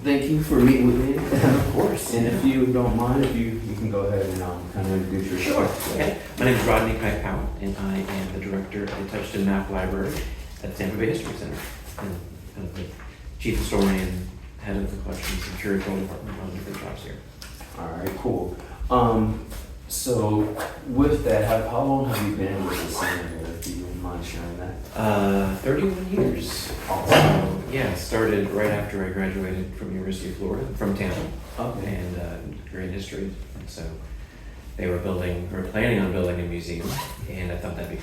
thank you for meeting with me. Of course. And if you don't mind, if you can go ahead and kind of introduce yourself. Sure. Okay. My name is Rodney Kite-Powell, and I am the director of the Touchstone Map Library at the Tampa Bay History Center, and kind of the chief historian, head of the collections and curatorial department on different jobs here. All right, cool. So with that, how long have you been with the center here, if you don't mind sharing that? 31 years. Awesome. So, yeah, started right after I graduated from the University of Florida, from Tampa, Okay. and degree in history. And so they were planning on building a museum, and I thought that'd be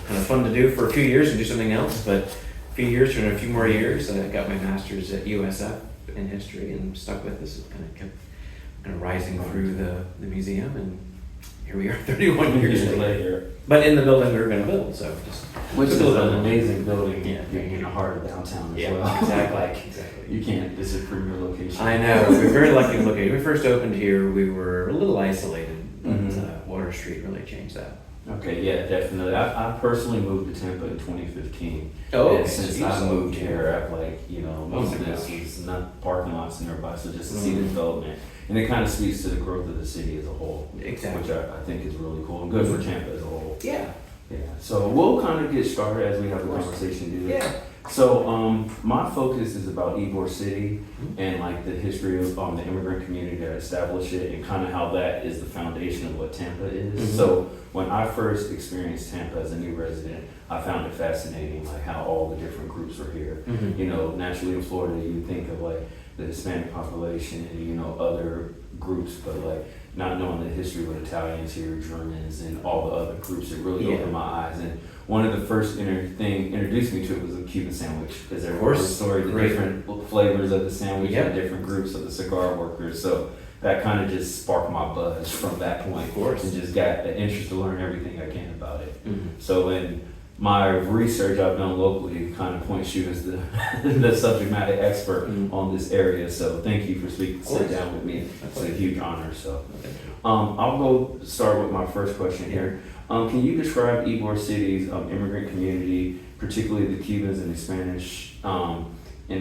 kind of fun to do for a few years and do something else. But a few years, and a few more years, I got my master's at USF in history and stuck with this. It kind of kept rising through the museum, and here we are 31 years later. But in the building we were going to build, so just Which is took a little an bit amazing building, Yeah. being in the heart of downtown as Yeah, well. exactly. Like, Exactly. you can't visit a premier location. I know, we were very lucky to look at it. When we first opened here, we were a little isolated, but Mhm. Water Street really changed that. Okay, yeah, definitely. I personally moved to Tampa in 2015. Oh, And okay. since So you I saw- moved here, I've most of my this gosh. is not parking lots nearby, so just to see the Mhm. development. And it kind of speaks to the growth of the city as a whole. Exactly. Which I think is really cool and good for Tampa as a whole. Yeah. Yeah, so we'll kind of get started as we have the Of course. conversation do. Yeah. So, my focus is about Ybor City Mhm. and like the history of the immigrant community that established it and kind of how that is the foundation of what Tampa is. Mhm. So when I first experienced Tampa as a new resident, I found it fascinating, like how all the different groups were here. Mhm. You know, naturally in Florida, you think of like the Hispanic population and, other groups, but like not knowing the history with Italians here, Germans, and all the other groups, it really Yeah. opened my eyes. And one of the first introduced me to it was a Cuban sandwich, because there Of were course. story the Great. different flavors of the sandwich Yep. and different groups of the cigar workers. So that kind of just sparked my buzz from that point. Of course. And just got the interest to learn everything I can about it. Mhm. So in my research I've done locally kind of points you as the, the subject matter expert Mhm. on this area. So thank you for sitting course. down with me. It's a huge honor. So Okay. I'll go start with my first question here. Can you describe Ybor City's immigrant community, particularly the Cubans and the Spanish and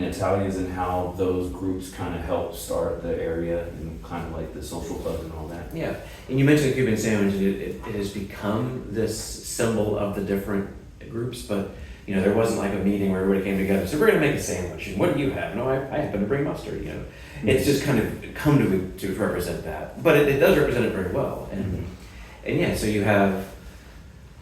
Italians, and how those groups kind of helped start the area and kind of like the social clubs and all that? Yeah, and you mentioned the Cuban sandwich. It has become this symbol of the different groups, but there wasn't like a meeting where everybody came together. So we're going to make a sandwich, and what do you have? No, I happen to bring mustard. It's just kind of come to represent that, but it does represent it very well. And yeah, so you have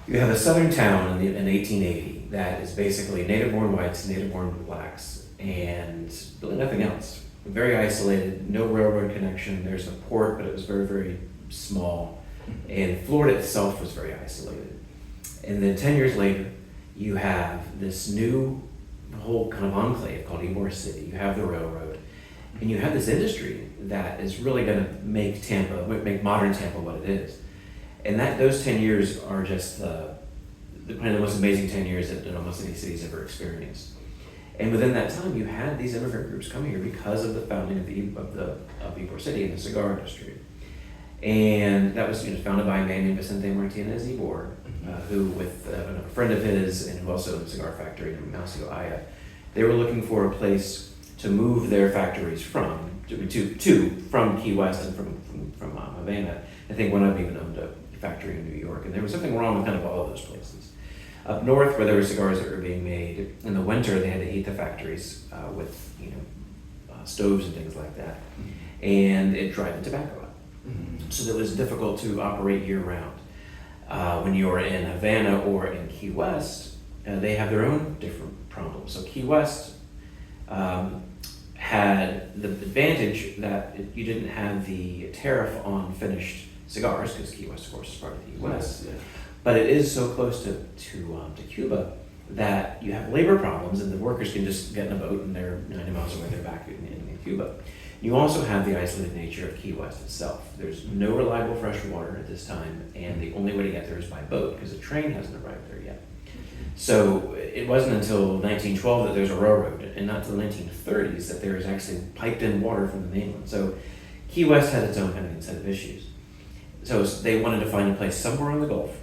a southern town in 1880 that is basically native-born whites, native-born blacks, and really nothing else. Very isolated, no railroad connection. There's a port, but it was very, very small. And Florida itself was very isolated. And then 10 years later, you have this new whole kind of enclave called Ybor City. You have the railroad, and you have this industry that is really going to make modern Tampa what it is. And those 10 years are just probably the most amazing 10 years that almost any city's ever experienced. And within that time, you had these immigrant groups coming here because of the founding of Ybor City and the cigar industry. And that was founded by a man named Vicente Martinez Ybor, who, with a friend of his and who also owned a cigar factory in Malcio Aya, they were looking for a place to move their factories from Key West and from Havana. I think one of them even owned a factory in New York, and there was something wrong with kind of all of those places. Up north, where there were cigars that were being made, in the winter they had to heat the factories with stoves and things like that, and it dried the tobacco out. So it was difficult to operate year-round. When you're in Havana or in Key West, they have their own different problems. So Key West had the advantage that you didn't have the tariff on finished cigars, because Key West, of course, is part of the U.S. Yeah. But it is so close to Cuba that you have labor problems, and the workers can just get in a boat and they're 90 miles away, they're back in Cuba. You also have the isolated nature of Key West itself. There's no reliable fresh water at this time, and the only way to get there is by boat, because the train hasn't arrived there yet. So it wasn't until 1912 that there's a railroad, and not until the 1930s that there is actually piped in water from the mainland. So Key West had its own kind of set of issues. So they wanted to find a place somewhere on the Gulf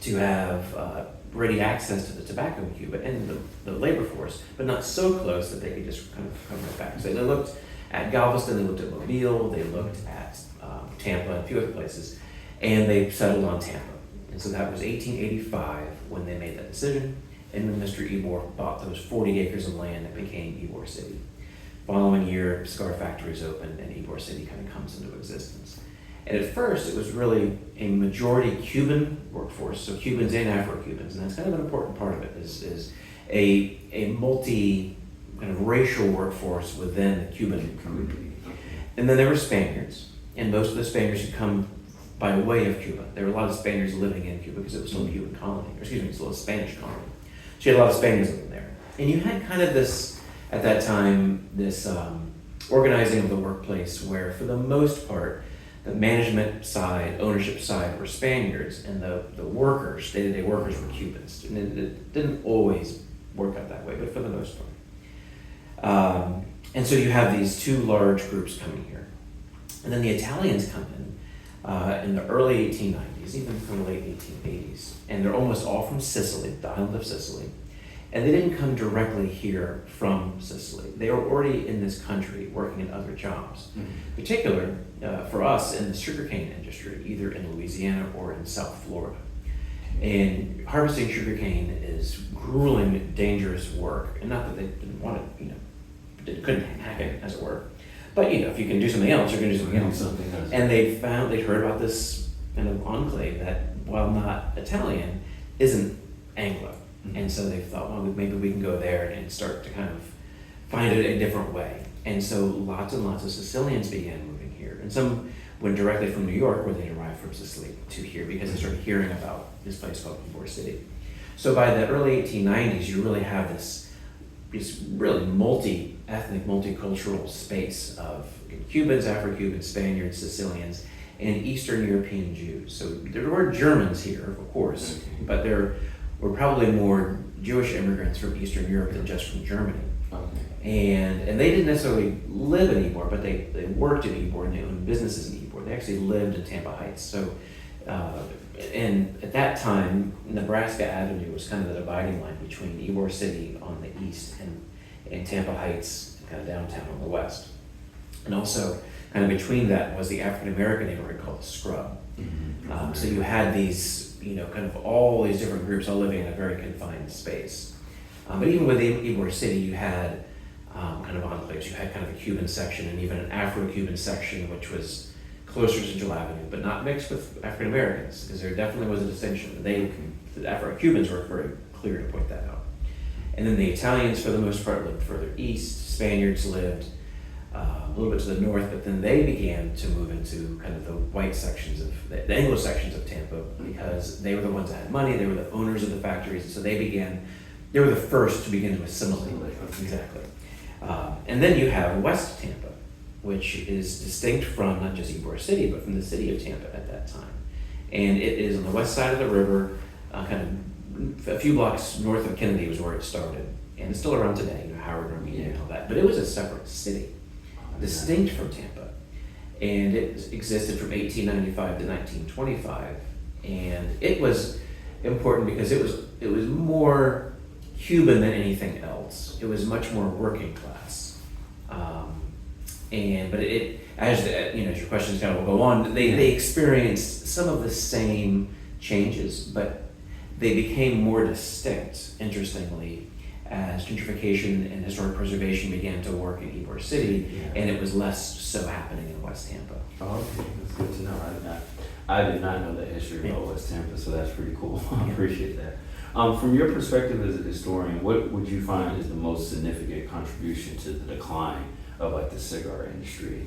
to have ready access to the tobacco in Cuba and the labor force, but not so close that they could just kind of come right back. So they looked at Galveston, they looked at Mobile, they looked at Tampa, and a few other places, and they settled on Tampa. And so that was 1885 when they made that decision, and when Mr. Ybor bought those 40 acres of land that became Ybor City. Following year, cigar factories opened, and Ybor City kind of comes into existence. And at first, it was really a majority Cuban workforce, so Cubans and Afro-Cubans, and that's kind of an important part of it, is a multi kind of racial workforce within the Cuban community. And then there were Spaniards, and most of the Spaniards had come by way of Cuba. There were a lot of Spaniards living in Cuba because it was still a Cuban colony, or excuse me, it's still a Spanish colony. So you had a lot of Spaniards living there. And you had kind of this, at that time, this organizing of the workplace where, for the most part, the management side, ownership side were Spaniards, and the workers, day-to-day workers, were Cubans. And it didn't always work out that way, but for the most part. And so you have these two large groups coming here. And then the Italians come in the early 1890s, even from the late 1880s. And they're almost all from Sicily, the island of Sicily. And they didn't come directly here from Sicily. They were already in this country working in other jobs. Mm-hmm. In particular, for us in the sugarcane industry, either in Louisiana or in South Florida. And harvesting sugarcane is grueling, dangerous work. And not that they didn't want it, couldn't hack it, as it were. But if you can do something else, you're going to do something else. And they'd heard about this kind of enclave that, while not Italian, isn't Anglo. Mm-hmm. And so they thought, well, maybe we can go there and start to kind of find it a different way. And so lots and lots of Sicilians began moving here. And some went directly from New York, where they arrived from Sicily, to here because they started hearing about this place called Ybor City. So by the early 1890s, you really have this really multi-ethnic, multicultural space of Cubans, Afro-Cubans, Spaniards, Sicilians, and Eastern European Jews. So there were Germans here, of course, but there were probably more Jewish immigrants from Eastern Europe than just from Germany. And they didn't necessarily live in Ybor, but they worked in Ybor and they owned businesses in Ybor. They actually lived in Tampa Heights. So, and at that time, Nebraska Avenue was kind of the dividing line between Ybor City on the east and Tampa Heights, kind of downtown on the west. And also, kind of between that was the African American neighborhood called the Scrub. Mm-hmm. So you had these, kind of all these different groups all living in a very confined space. But even within Ybor City, you had kind of enclaves. You had kind of a Cuban section and even an Afro-Cuban section, which was closer to Central Avenue, but not mixed with African Americans, because there definitely was a distinction. The Afro-Cubans were very clear to point that out. And then the Italians, for the most part, lived further east. Spaniards lived a little bit to the north, but then they began to move into kind of the white sections of the Anglo sections of Tampa, because they were the ones that had money. They were the owners of the factories, and so they were the first to begin to assimilate. Exactly. And then you have West Tampa, which is distinct from not just Ybor City, but from the city of Tampa at that time. And it is on the west side of the river, kind of a few blocks north of Kennedy was where it started. And it's still around today, Howard, Armenia, and all that. But it was a separate city, distinct from Tampa. And it existed from 1895 to 1925. And it was important because it was more Cuban than anything else. It was much more working class. But as your questions kind of will go on, they experienced some of the same changes, but they became more distinct, interestingly, as gentrification and historic preservation began to work in Ybor City, and it was less so happening in West Tampa. Oh, okay, that's good to know. I did not know the history of West Tampa, so that's pretty cool. I appreciate that. From your perspective as a historian, what would you find is the most significant contribution to the decline of the cigar industry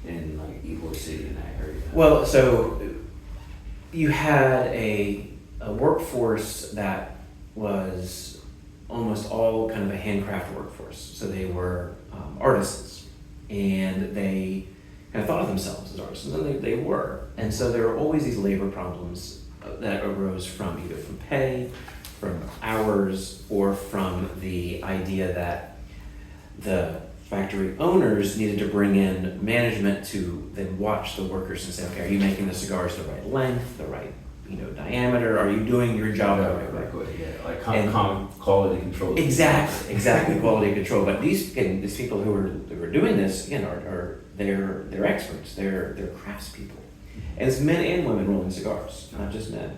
in Ybor City in that area? Well, so you had a workforce that was almost all kind of a handcraft workforce. So they were artisans, and they kind of thought of themselves as artisans, and they were. And so there were always these labor problems that arose from either from pay, from hours, or from the idea that the factory owners needed to bring in management to then watch the workers and say, okay, are you making the cigars the right length, the right diameter? Are you doing your job the right way? Yeah, like And- quality control. Exactly, quality control. But these people who are doing this, again, they're experts. They're craftspeople, and it's men and women rolling cigars, not just men.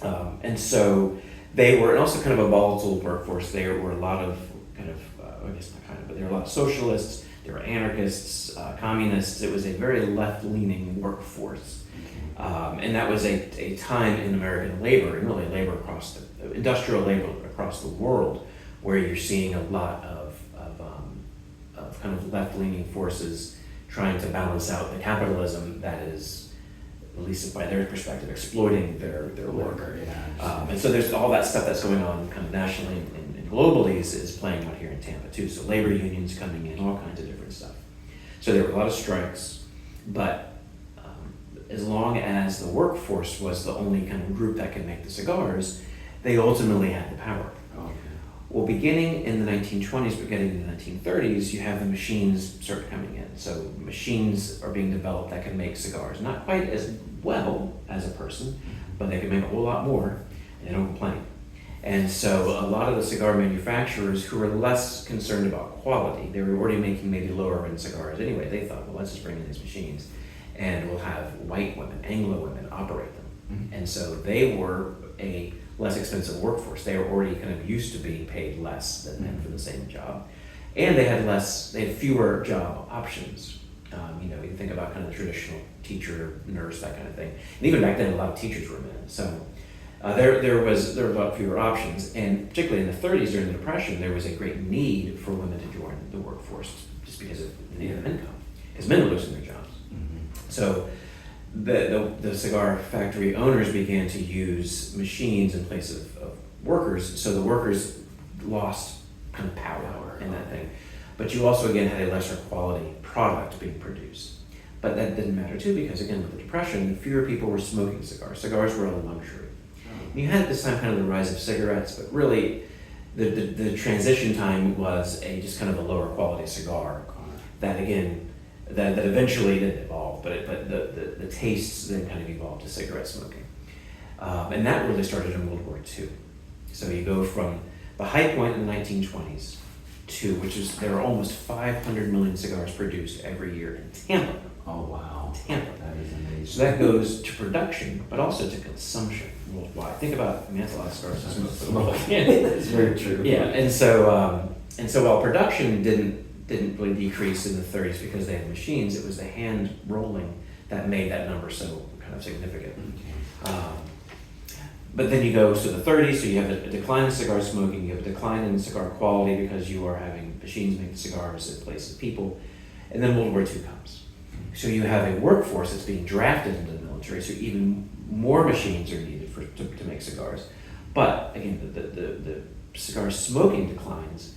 And so they were, and also kind of a volatile workforce. There were a lot of but there were a lot of socialists. There were anarchists, communists. It was a very left-leaning workforce. And that was a time in American labor, and really labor across industrial labor across the world, where you're seeing a lot of kind of left-leaning forces trying to balance out the capitalism that is, at least by their perspective, exploiting their worker. And so there's all that stuff that's going on kind of nationally and globally is playing out here in Tampa too. So labor unions coming in, all kinds of different stuff. So there were a lot of strikes, but as long as the workforce was the only kind of group that could make the cigars, they ultimately had the power. Okay. Well, beginning in the 1920s, but getting in the 1930s, you have the machines start coming in. So machines are being developed that can make cigars. Not quite as well as a person, but they can make a whole lot more, and they don't complain. And so a lot of the cigar manufacturers who were less concerned about quality, they were already making maybe lower end cigars anyway. They thought, well, let's just bring in these machines and we'll have white women, Anglo women operate them. Mm-hmm. And so they were a less expensive workforce. They were already kind of used to being paid less than men for the same job. And they had fewer job options. You think about kind of the traditional teacher, nurse, that kind of thing. And even back then, a lot of teachers were men. So there were a lot fewer options. And particularly in the 30s during the Depression, there was a great need for women to join the workforce just because of the need of income. Because men were losing their jobs. So the cigar factory owners began to use machines in place of workers, so the workers lost kind of power in that thing. But you also, again, had a lesser quality product being produced. But that didn't matter too, because again, with the Depression, fewer people were smoking cigars. Cigars were a luxury. And you had at this time kind of the rise of cigarettes, but really the transition time was just kind of a lower quality cigar that, again, that eventually didn't evolve, but the tastes then kind of evolved to cigarette smoking. And that really started in World War II. So you go from the high point in the 1920s to, there are almost 500 million cigars produced every year in Tampa. Oh, wow. Tampa. That is amazing. So that goes to production, but also to consumption worldwide. Think about, that's a lot of cigars to smoke for the world. That's very true. Yeah, and so while production didn't really decrease in the 30s because they had machines, it was the hand rolling that made that number so kind of significant. Okay. But then you go to the 30s, so you have a decline in cigar smoking, you have a decline in cigar quality because you are having machines make cigars in place of people, and then World War II comes. So you have a workforce that's being drafted into the military, so even more machines are needed to make cigars. But again, the cigar smoking declines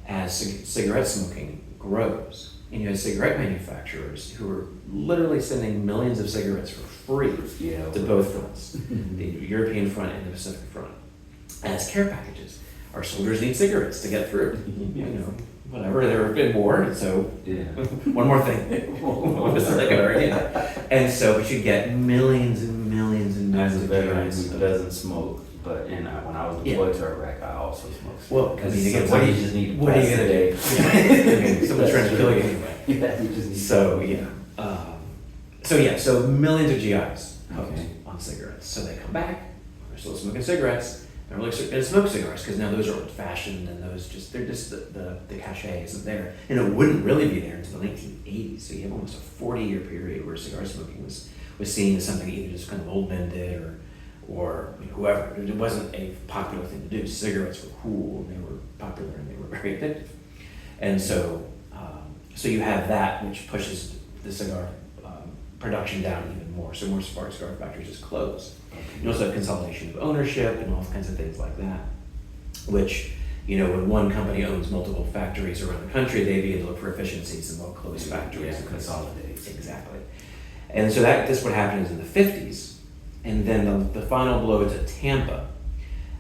as cigarette smoking grows. And you have cigarette manufacturers who are literally sending millions of cigarettes for free to both fronts, the European front and the Pacific front, as care packages. Our soldiers need cigarettes to get through. Whatever, there have been war, so one more thing. And so, but you get millions and millions and millions As a of veteran cigarettes. who doesn't smoke, but when I was deployed to Iraq, I also smoked. Well, because again, what do you just need? What are you gonna do? Someone's trying to kill you anyway. Yeah, you just need. So millions of GIs hooked Okay. on cigarettes. So they come back, they're still smoking cigarettes. They're really going to smoke cigars because now those are old fashioned and the cachet isn't there. And it wouldn't really be there until the 1980s. So you have almost a 40-year period where cigar smoking was seen as something either just kind of old men did or whoever. It wasn't a popular thing to do. Cigarettes were cool and they were popular and they were very addictive. And so you have that, which pushes the cigar production down even more. So more cigar factories just close. You also have consolidation of ownership and all kinds of things like that, which, when one company owns multiple factories around the country, they begin to look for efficiencies and they'll close factories and consolidate. Exactly. And so this what happened is in the 50s, and then the final blow to Tampa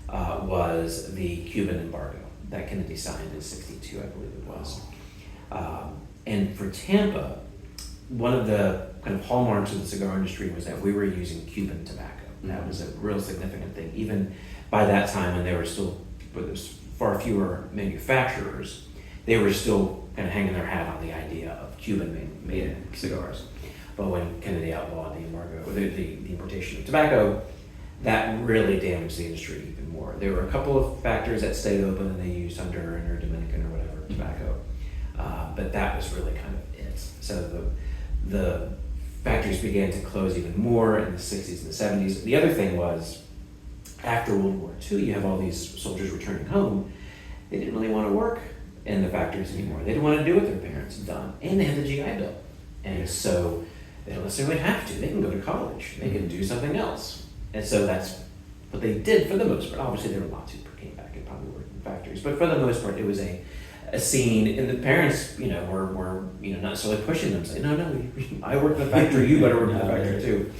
was the Cuban embargo that Kennedy signed in '62, I believe it was. And for Tampa, one of the kind of hallmarks of the cigar industry was that we were using Cuban tobacco. That was a real significant thing. Even by that time, when there was far fewer manufacturers, they were still kind of hanging their hat on the idea of Cuban-made cigars. But when Kennedy outlawed the embargo, the importation of tobacco, that really damaged the industry even more. There were a couple of factories that stayed open and they used Honduran or Dominican or whatever tobacco, but that was really kind of it. So the factories began to close even more in the 60s and the 70s. The other thing was, after World War II, you have all these soldiers returning home. They didn't really want to work in the factories anymore. They didn't want to do what their parents had done, and they had the GI Bill, and so they don't necessarily have to. They can go to college. They can do something else. And so that's what they did for the most part. Obviously, there were lots who came back and probably worked in factories, but for the most part, it was a scene. And the parents, were not necessarily pushing them, saying, "No, I work in the factory. You better work in the factory too."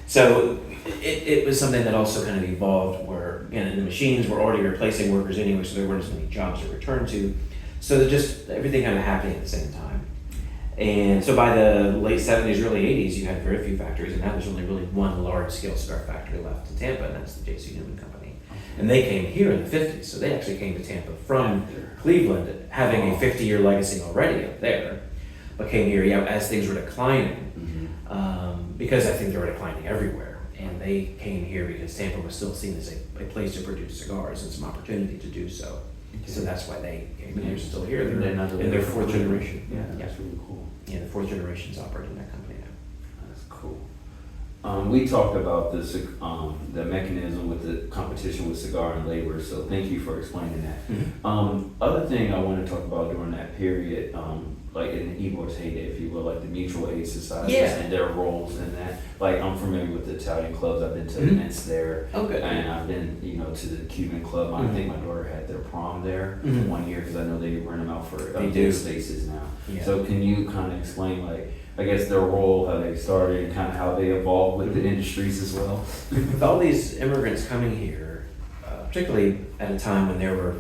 So it was something that also kind of evolved, where again, the machines were already replacing workers anyway, so there weren't as many jobs to return to. So that just everything kind of happening at the same time. And so by the late 70s, early 80s, you had very few factories, and now there's only really one large-scale cigar factory left in Tampa, and that's the J.C. Newman Company. And they came here in the 50s, so they actually came to Tampa from Cleveland, having a 50-year legacy already up there, but came here as things were declining, because I think they were declining everywhere. And they came here because Tampa was still seen as a place to produce cigars and some opportunity to do so. So that's why they came, and they're still here. They're in their fourth generation. Yeah, that's really cool. Yeah, the fourth generation's operating that company now. That's cool. We talked about the mechanism with the competition with cigar and labor, so thank you for explaining that. Other thing I want to talk about during that period, like in Ibor's heyday, if you will, like the mutual aid societies and their roles in that. Like I'm familiar with the Italian clubs. I've been to events there. Oh, good. And I've been, to the Cuban club. I think my daughter had their prom there 1 year because I know they rent them out for spaces now. Yeah. So can you kind of explain, like, I guess their role, how they started, and kind of how they evolved with the industries as well? With all these immigrants coming here, particularly at a time when there were,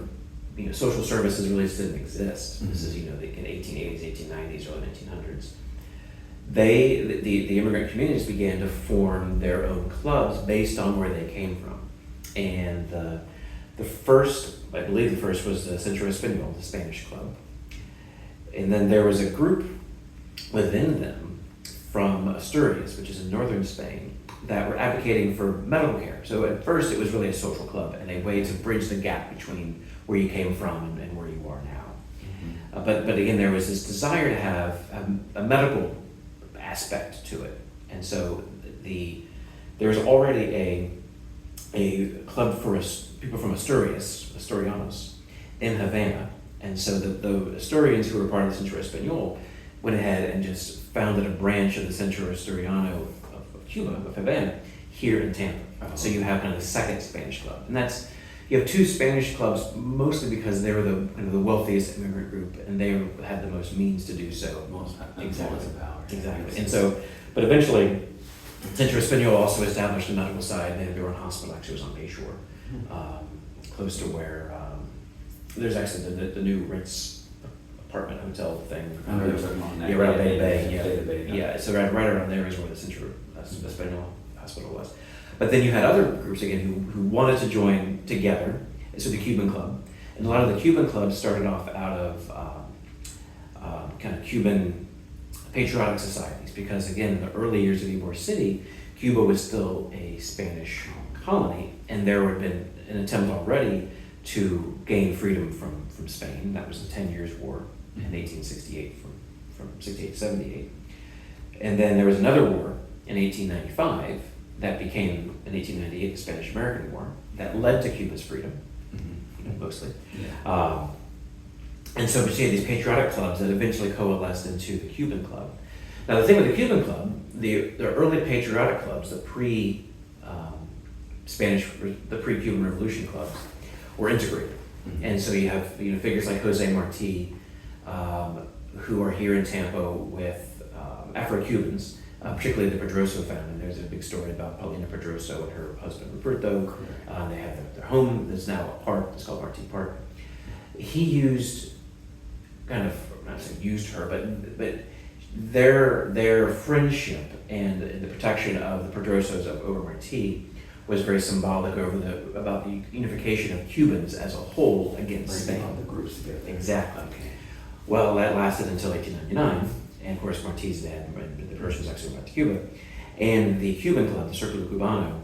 social services really didn't exist. This is, the 1880s, 1890s, early 1900s. The immigrant communities began to form their own clubs based on where they came from. And the first was the Centro Español, the Spanish club. And then there was a group within them from Asturias, which is in northern Spain, that were advocating for medical care. So at first it was really a social club and a way to bridge the gap between where you came from and where you are now. But again, there was this desire to have a medical aspect to it. And so there was already a club for people from Asturianos, in Havana. And so the Asturians who were part of the Centro Español went ahead and just founded a branch of the Centro Asturiano of Cuba, of Havana, here in Tampa. So you have kind of the second Spanish club. And you have two Spanish clubs, mostly because they were the wealthiest immigrant group, and they had the most means to do so. Most exactly. Power. Exactly. And so, but eventually, Centro Español also established the medical side. They had their own hospital, actually was on Bayshore, close to where there's actually the new Ritz apartment hotel thing. I know you're talking about that. Yeah, right on Bay Bay. Yeah. Yeah, so right around there is where the Centro Español hospital was. But then you had other groups again who wanted to join together. So the Cuban Club, and a lot of the Cuban clubs started off out of kind of Cuban patriotic societies, because again, in the early years of Ybor City, Cuba was still a Spanish colony, and there had been an attempt already to gain freedom from Spain. That was the 10 Years' War in 1868, from 68 to 78. And then there was another war in 1895 that became, in 1898, the Spanish-American War, that led to Cuba's freedom, mostly. Yeah. And so you had these patriotic clubs that eventually coalesced into the Cuban Club. Now the thing with the Cuban Club, the early patriotic clubs, the pre-Cuban Revolution clubs, were integrated. And so you have figures like Jose Marti, who are here in Tampa with Afro-Cubans, particularly the Pedroso family. There's a big story about Paulina Pedroso and her husband Ruperto. They have their home that's now a park. It's called Marti Park. He used not saying used her, but their friendship and the protection of the Pedrosos over Marti was very symbolic about the unification of Cubans as a whole against Bringing all Spain. the groups together. Exactly. Okay. Well, that lasted until 1899, and of course Martís died, and the Persians actually went to Cuba. And the Cuban club, the Círculo Cubano,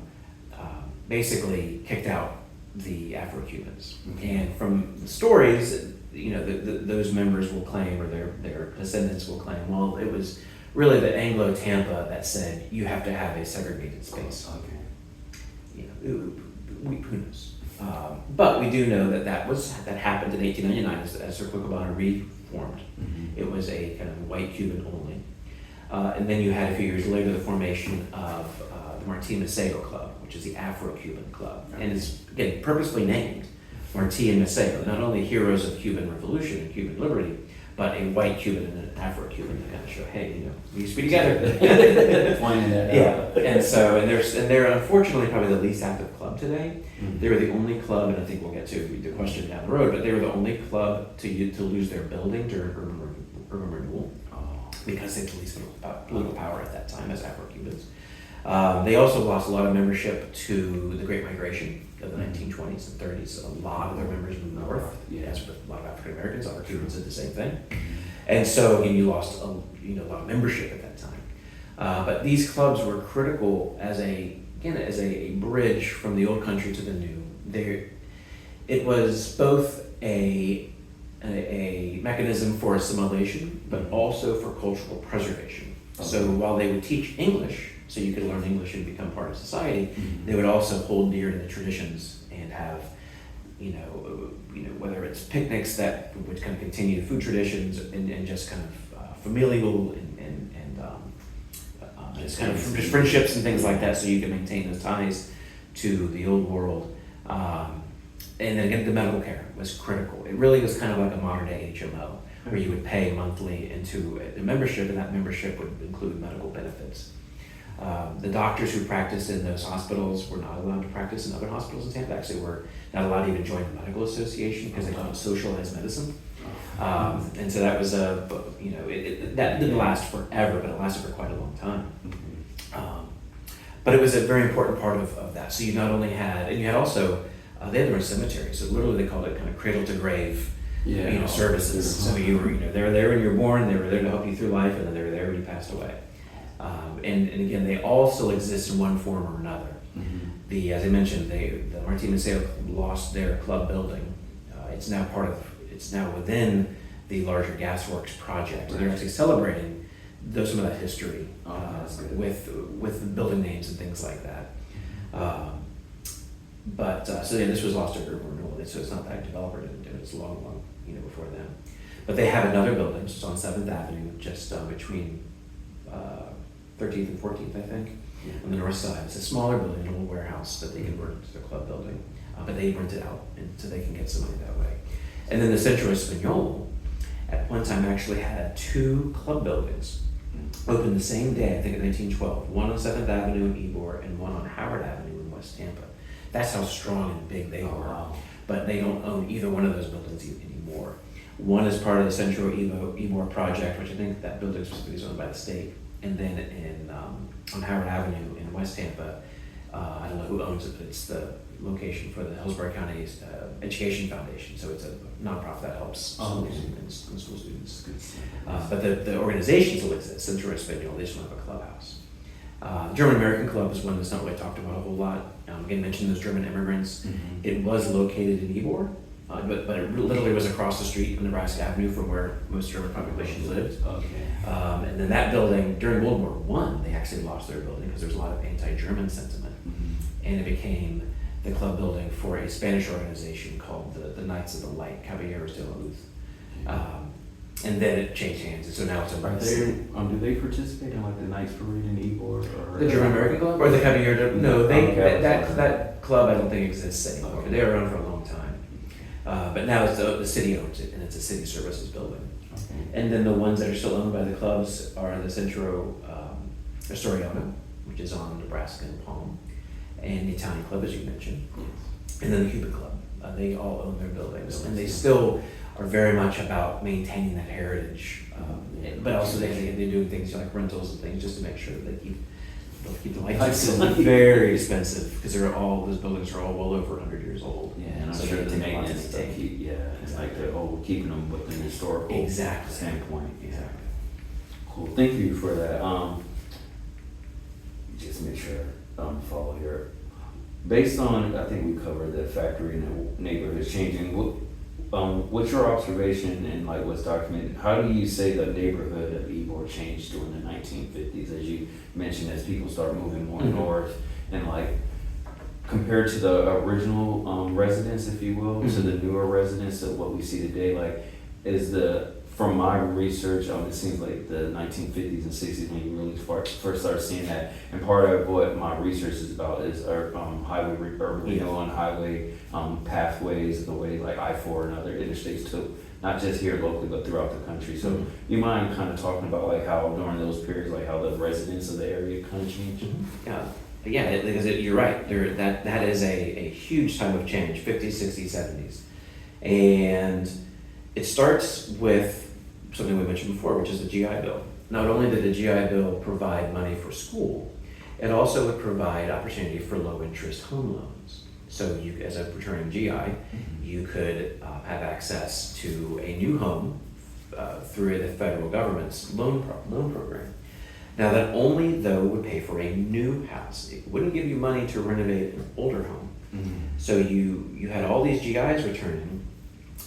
basically kicked out the Afro-Cubans. Okay. And from the stories, those members will claim, or their descendants will claim, well, it was really the Anglo-Tampa that said, you have to have a segregated space. Okay. Who knows? But we do know that that happened in 1899 as Círculo Cubano reformed. Mm-hmm. It was a kind of white Cuban only. And then you had a few years later the formation of the Martí Maceo Club, which is the Afro-Cuban Club. And it's, again, purposely named Martí and Maceo, not only heroes of Cuban Revolution and Cuban liberty, but a white Cuban and an Afro-Cuban to kind of show, hey, we used to be together. Pointing that out. Yeah, and they're unfortunately probably the least active club today. Mhm. They were the only club, and I think we'll get to the question down the road, but they were the only club to lose their building during urban renewal, because they had the least political power at that time as Afro-Cubans. They also lost a lot of membership to the Great Migration of the 1920s and 30s. A lot of their members moved north, as with a lot of African Americans. Other Cubans did the same thing. And so, again, you lost a lot of membership at that time. But these clubs were critical as a bridge from the old country to the new. It was both a mechanism for assimilation, but also for cultural preservation. Okay. So while they would teach English, so you could learn English and become part of society, mm-hmm. they would also hold dear to the traditions and have, whether it's picnics that would kind of continue food traditions and just kind of familial and just kind of just friendships and things like that, so you can maintain those ties to the old world. And then again, the medical care was critical. It really was kind of like a modern day HMO, where you would pay monthly into a membership, and that membership would include medical benefits. The doctors who practiced in those hospitals were not allowed to practice in other hospitals in Tampa. Actually, were not allowed to even join the medical association because they called it socialized medicine. And so that was that didn't last forever, but it lasted for quite a long time. But it was a very important part of that. So you not only had, and you had also, they had their own cemetery. So literally they called it kind of cradle to grave, services. So you were, they were there when you were born, they were there to help you through life, and then they were there when you passed away. And again, they all still exist in one form or another. Mm-hmm. As I mentioned, the Martí Maceo lost their club building. It's now within the larger Gasworks project. Right. They're actually celebrating some of that history with the building names and things like that. This was lost to urban renewal, so it's not that developer didn't do it. It's long before them. But they have another building, just on 7th Avenue, just between 13th and 14th, I think, on the north side. It's a smaller building, an old warehouse that they converted into their club building, but they rent it out, and so they can get some money that way. And then the Centro Español, at one time, actually had 2 club buildings opened the same day, I think in 1912, one on 7th Avenue in Ybor and one on Howard Avenue in West Tampa. That's how strong and big they were. Wow. But they don't own either one of those buildings anymore. One is part of the Centro Ybor project, which I think that building specifically is owned by the state. And then on Howard Avenue in West Tampa, I don't know who owns it, but it's the location for the Hillsborough County Education Foundation. So it's a nonprofit that helps school students. But the organization still exists, Centro Español. They just don't have a clubhouse. German American Club is one that's not really talked about a whole lot. Again, mentioned those German immigrants. Mm-hmm. It was located in Ybor, but it literally was across the street on Nebraska Avenue from where most German population lived. Okay. And then that building, during World War I, they actually lost their building because there was a lot of anti-German sentiment. Mm-hmm. And it became the club building for a Spanish organization called the Knights of the Light, Caballeros de la Luz. And then it changed hands, and so now it's a do they participate in like the Knights Parade in Ybor? Or the German American Club? Or the Caballero? No, that club I don't think exists anymore. Okay. They were around for a long time. But now it's the city owns it, and it's a city services building. Okay. And then the ones that are still owned by the clubs are the Centro Historiano, which is on Nebraska and Palm, and the Italian Club, as you mentioned, yes. And then the Cuban Club. They all own their buildings, and they still are very much about maintaining that heritage, but also they're doing things like rentals and things just to make sure that they keep they'll keep the lights on. It's very expensive because those buildings are all well over 100 years old. Yeah, and I'm So sure they the take lots to maintenance, maintain. it's like keeping them with an historical Exactly. standpoint. Exactly. Cool, thank you for that. Just make sure follow here. Based on, I think we covered the factory and the neighborhoods changing. What's your observation and like what's documented? How do you say the neighborhood of Ybor changed during the 1950s, as you mentioned, as people start moving more Mhm. north, and like compared to the original residents, if you will, to the newer residents of what we see today? Like, from my research, it seems like the 1950s and 60s when you really first started seeing that. And part of what my research is about is our highway urban renewal and highway pathways, the way like I-4 and other interstates took, not just here locally, but throughout the country. So you mind kind of talking about like how during those periods, like how the residents of the area kind of changed? Yeah, because you're right. That is a huge time of change, 50s, 60s, 70s. And it starts with something we mentioned before, which is the GI Bill. Not only did the GI Bill provide money for school, it also would provide opportunity for low interest home loans. So you, as a returning GI, you could have access to a new home through the federal government's loan program. Now that only though would pay for a new house. It wouldn't give you money to renovate an older home. So you had all these GIs returning,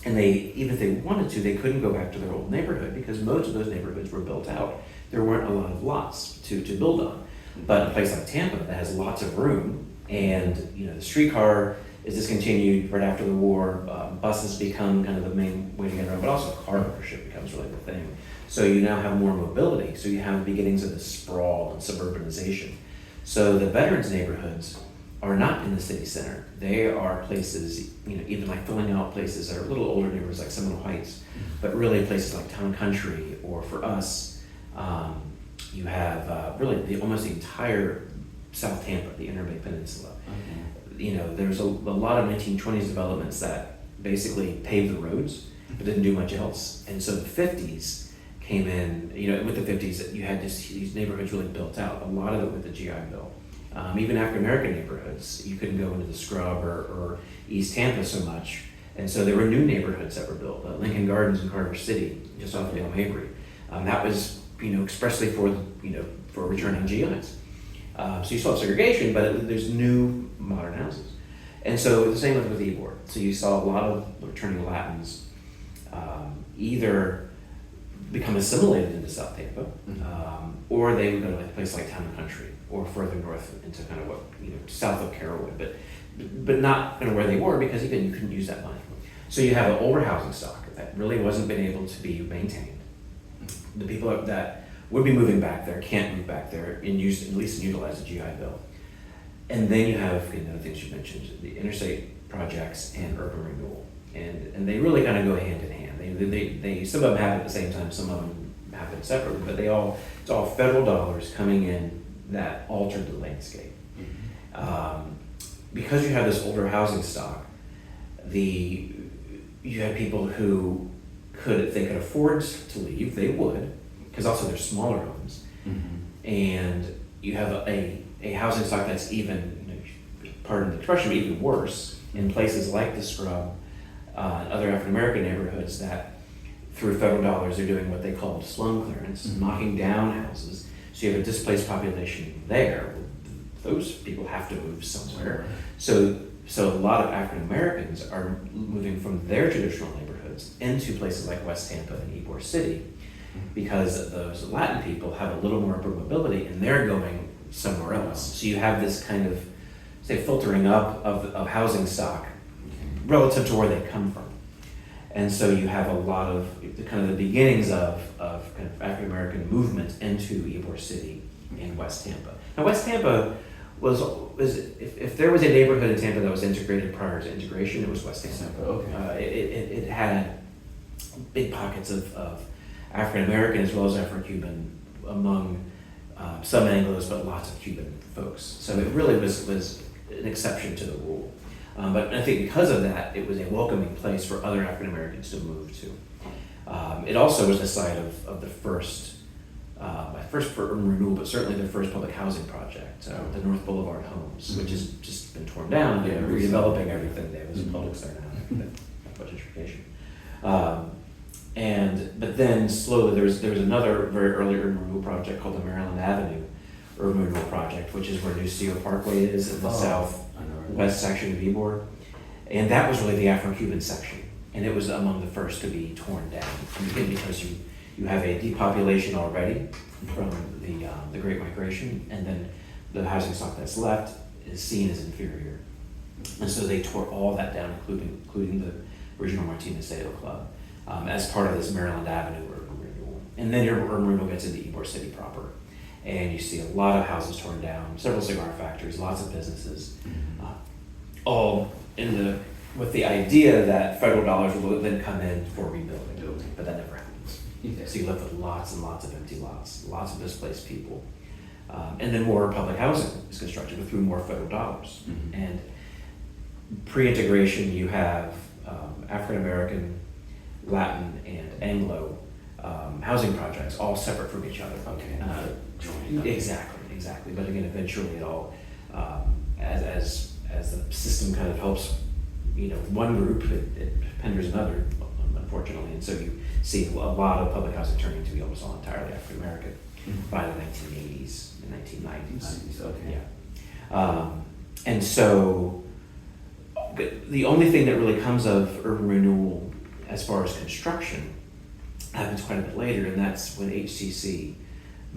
and even if they wanted to, they couldn't go back to their old neighborhood because most of those neighborhoods were built out. There weren't a lot of lots to build on. But a place like Tampa that has lots of room, and the streetcar is discontinued right after the war. Buses become kind of the main way to get around, but also car ownership becomes really the thing. So you now have more mobility. So you have the beginnings of the sprawl and suburbanization. So the veterans neighborhoods are not in the city center. They are places, even like filling out places that are a little older neighborhoods like Seminole Heights, but really places like Town Country, or for us, you have really almost the entire South Tampa, the Inner Bay Peninsula. There's a lot of 1920s developments that basically paved the roads, but didn't do much else. And so the 50s came in, with the 50s, you had these neighborhoods really built out, a lot of it with the GI Bill. Even African-American neighborhoods, you couldn't go into the Scrub or East Tampa so much. And so there were new neighborhoods that were built, Lincoln Gardens in Carter City, just off of Dale Mabry. That was, expressly for returning GIs. So you saw segregation, but there's new modern houses. And so the same with Ybor. So you saw a lot of returning Latins either become assimilated into South Tampa, or they would go to a place like Town and Country, or further north into kind of what, south of Carrollwood, but not kind of where they were, because again, you couldn't use that money. So you have an older housing stock that really wasn't been able to be maintained. The people that would be moving back there can't move back there and at least utilize the GI Bill. And then you have the things you mentioned, the interstate projects and urban renewal. And they really kind of go hand in hand. They some of them happen at the same time, some of them happen separately, but it's all federal dollars coming in that altered the landscape. Because you have this older housing stock, you had people who if they could afford to leave, they would, because also they're smaller homes. And you have a housing stock that's even, pardon the expression, but even worse in places like the Scrub and other African American neighborhoods that through federal dollars are doing what they call slum clearance, knocking down houses. So you have a displaced population there. Those people have to move somewhere. So a lot of African Americans are moving from their traditional neighborhoods into places like West Tampa and Ybor City, because those Latin people have a little more urban mobility and they're going somewhere else. So you have this kind of, filtering up of housing stock relative to where they come from. And so you have a lot of the beginnings of kind of African American movement into Ybor City in West Tampa. Now West Tampa was if there was a neighborhood in Tampa that was integrated prior to integration, it was West Tampa. It had big pockets of African American as well as Afro-Cuban among some Anglos, but lots of Cuban folks. So it really was an exception to the rule. But I think because of that, it was a welcoming place for other African Americans to move to. It also was the site of the first first for urban renewal, but certainly their first public housing project, the North Boulevard Homes, which has just been torn down. They're redeveloping everything. They have a Publix there now, not much gentrification. But then slowly there was another very early urban renewal project called the Maryland Avenue Urban Renewal Project, which is where New Seal Parkway is in the southwest section of Ybor. And that was really the Afro-Cuban section. And it was among the first to be torn down. Again, because you have a depopulation already from the Great Migration, and then the housing stock that's left is seen as inferior. And so they tore all that down, including the original Martinez Sado Club, as part of this Maryland Avenue urban renewal. And then your urban renewal gets into Ybor City proper. And you see a lot of houses torn down, several cigar factories, lots of businesses, all with the idea that federal dollars will then come in for rebuilding, but that never happens. Yeah. So you left with lots and lots of empty lots, lots of displaced people. And then more public housing is constructed through more federal dollars. And pre-integration, you have African-American, Latin, and Anglo housing projects, all separate from each other. Exactly. But again, eventually it all, as the system kind of helps, one group, it hinders another, unfortunately. And so you see a lot of public housing turning to be almost all entirely African American by the 1980s and 1990s. Okay. And so the only thing that really comes of urban renewal as far as construction happens quite a bit later, and that's when HCC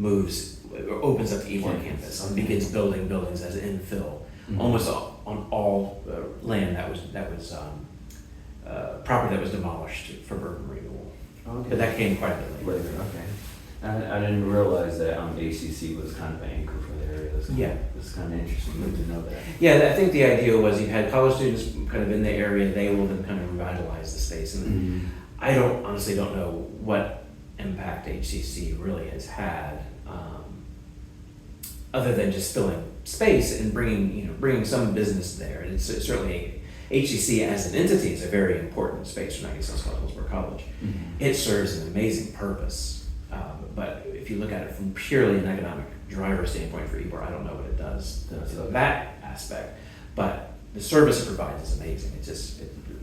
opens up the Ybor campus and begins building buildings as infill, almost on all land that was property that was demolished for urban renewal. Okay. But that came quite a bit later. Okay. I didn't realize that HCC was kind of an anchor for the area. It's kind of interesting. Good to know that. Yeah, I think the idea was you had college students kind of in the area, they will then kind of revitalize the space. And I honestly don't know what impact HCC really has had, other than just filling space and bringing some business there. And it's certainly HCC as an entity is a very important space for Hillsborough College. It serves an amazing purpose, but if you look at it from purely an economic driver standpoint for Ybor, I don't know what it does to that aspect. But the service it provides is amazing.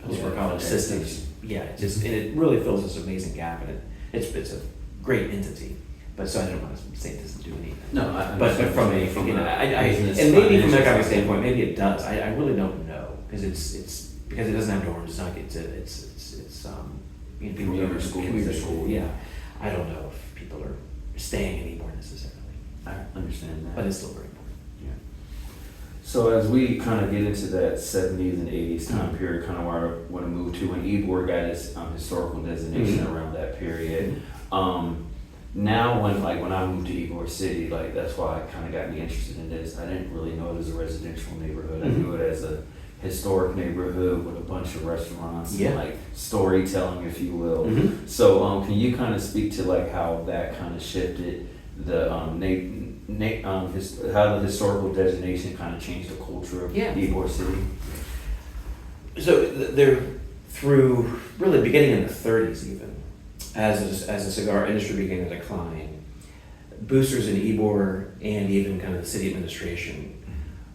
Hillsborough College systems, it really fills this amazing gap, and it's a great entity. But so I don't want to say it doesn't do anything. No, but from a business and maybe from an economic standpoint, maybe it does. I really don't know because it's because it doesn't have dorms. It's not people go to school. Yeah, I don't know if people are staying anymore necessarily. I understand that, but it's still very important. Yeah. So as we kind of get into that 70s and 80s time period, kind of where I want to move to when Ybor got its historical designation around that period. Now when I moved to Ybor City, that's why it kind of got me interested in this. I didn't really know it as a residential neighborhood. I knew it as a historic neighborhood with a bunch of restaurants and storytelling, if you will. So can you kind of speak to how that kind of shifted the how the historical designation kind of changed the culture of Ybor City? So they're through really beginning in the 30s even. As the cigar industry began to decline, boosters in Ybor and even kind of the city administration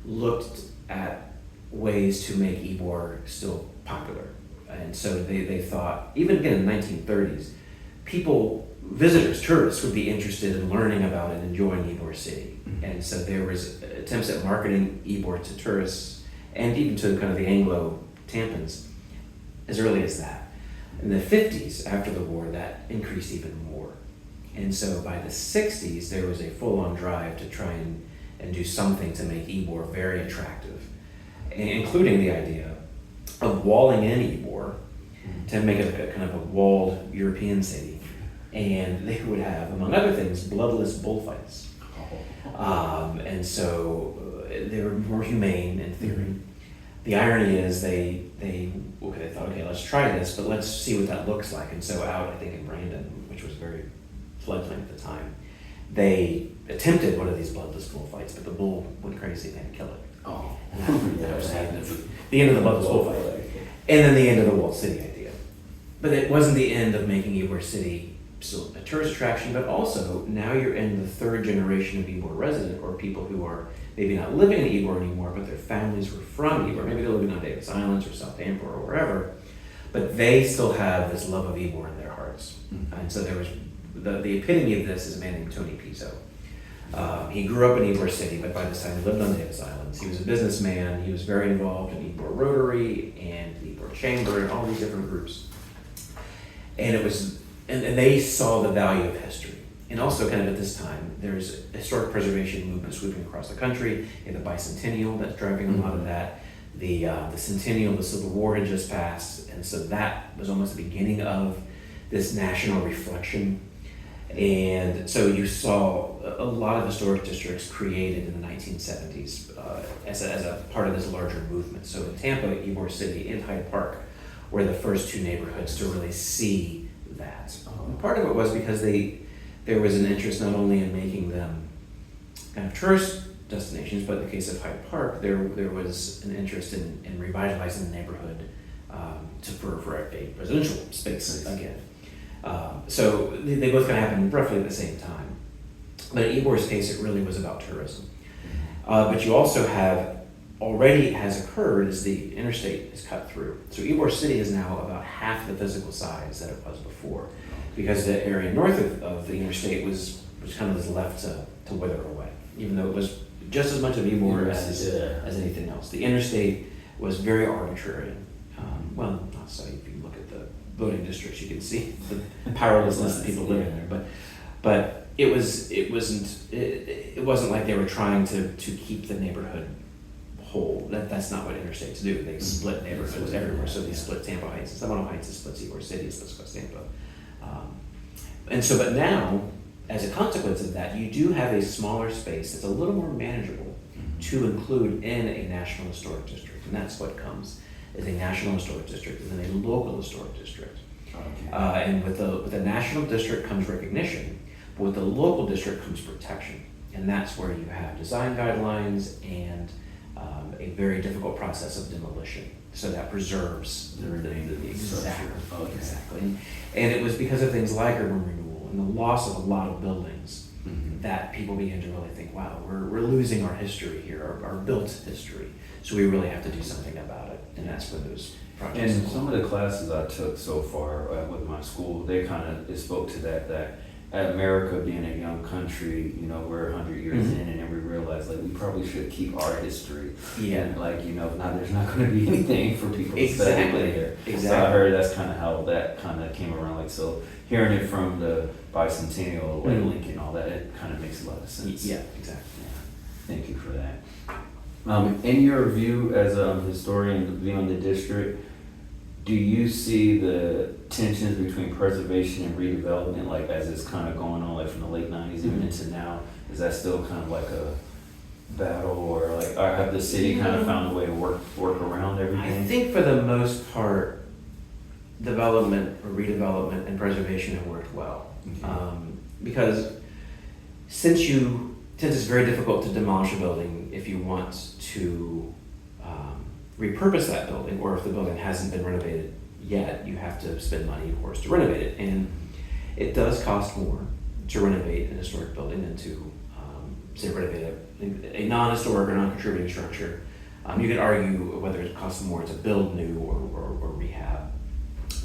looked at ways to make Ybor still popular. And so they thought, even again in the 1930s, visitors, tourists would be interested in learning about and enjoying Ybor City. And so there was attempts at marketing Ybor to tourists and even to kind of the Anglo Tampans as early as that. In the 50s, after the war, that increased even more. And so by the 60s, there was a full-on drive to try and do something to make Ybor very attractive, including the idea of walling in Ybor to make it a kind of a walled European city. And they would have, among other things, bloodless bullfights. And so they were more humane in theory. The irony is they thought, okay, let's try this, but let's see what that looks like. And so out, I think in Brandon, which was very fledgling at the time, they attempted one of these bloodless bullfights, but the bull went crazy and had to kill it. Oh, that was the end of the bloodless bullfight. And then the end of the walled city idea. But it wasn't the end of making Ybor City still a tourist attraction, but also now you're in the third generation of Ybor resident, or people who are maybe not living in Ybor anymore, but their families were from Ybor. Maybe they're living on Davis Islands or South Tampa or wherever, but they still have this love of Ybor in their hearts. And so there was the epitome of this is a man named Tony Pizzo. He grew up in Ybor City, but by this time he lived on Davis Islands. He was a businessman. He was very involved in Ybor Rotary and the Ybor Chamber and all these different groups. And it was, and they saw the value of history. And also kind of at this time, there's a historic preservation movement sweeping across the country. You have the bicentennial that's driving a lot of that. The centennial of the Civil War had just passed. And so that was almost the beginning of this national reflection. And so you saw a lot of historic districts created in the 1970s as a part of this larger movement. So in Tampa, Ybor City, and Hyde Park were the first two neighborhoods to really see that. Part of it was because there was an interest not only in making them kind of tourist destinations, but in the case of Hyde Park, there was an interest in revitalizing the neighborhood for a residential space again. So they both kind of happened roughly at the same time. But in Ybor's case, it really was about tourism. But you also have, already has occurred, as the interstate is cut through. So Ybor City is now about half the physical size that it was before, because the area north of the interstate was kind of left to wither away, even though it was just as much of Ybor as anything else. The interstate was very arbitrary. Well, not so. If you look at the voting districts, you can see the powerlessness of people living there. But it wasn't like they were trying to keep the neighborhood whole. That's not what interstates do. They split neighborhoods everywhere. So they split Tampa Heights, and Seminole Heights, it splits Ybor City, it splits West Tampa. But now, as a consequence of that, you do have a smaller space that's a little more manageable to include in a national historic district, and that's what comes is a national historic district and then a local historic district. And with the national district comes recognition, but with the local district comes protection, and that's where you have design guidelines and a very difficult process of demolition, so that preserves the exactly. Exactly. And it was because of things like urban renewal and the loss of a lot of buildings that people began to really think, wow, we're losing our history here, our built history, so we really have to do something about it. And that's when those projects. And some of the classes I took so far with my school, they kind of spoke to that America being a young country, we're 100 years in, and then we realize like we probably should keep our history. Yeah. And now there's not going to be anything for people to study here. Exactly. So I heard that's kind of how that kind of came around. Like, so hearing it from the bicentennial, like Lincoln, all that, it kind of makes a lot of sense. Yeah, exactly. Yeah. Thank you for that. In your view as a historian viewing the district, do you see the tensions between preservation and redevelopment, like as it's kind of going on, like from the late 90s even into now? Is that still kind of like a battle, or like, or have the city kind of found a way to work around everything? I think for the most part, development or redevelopment and preservation have worked well. Because since it's very difficult to demolish a building if you want to repurpose that building, or if the building hasn't been renovated yet, you have to spend money, of course, to renovate it. And it does cost more to renovate an historic building than to, say, renovate a non-historic or non-contributing structure. You could argue whether it costs more to build new or rehab.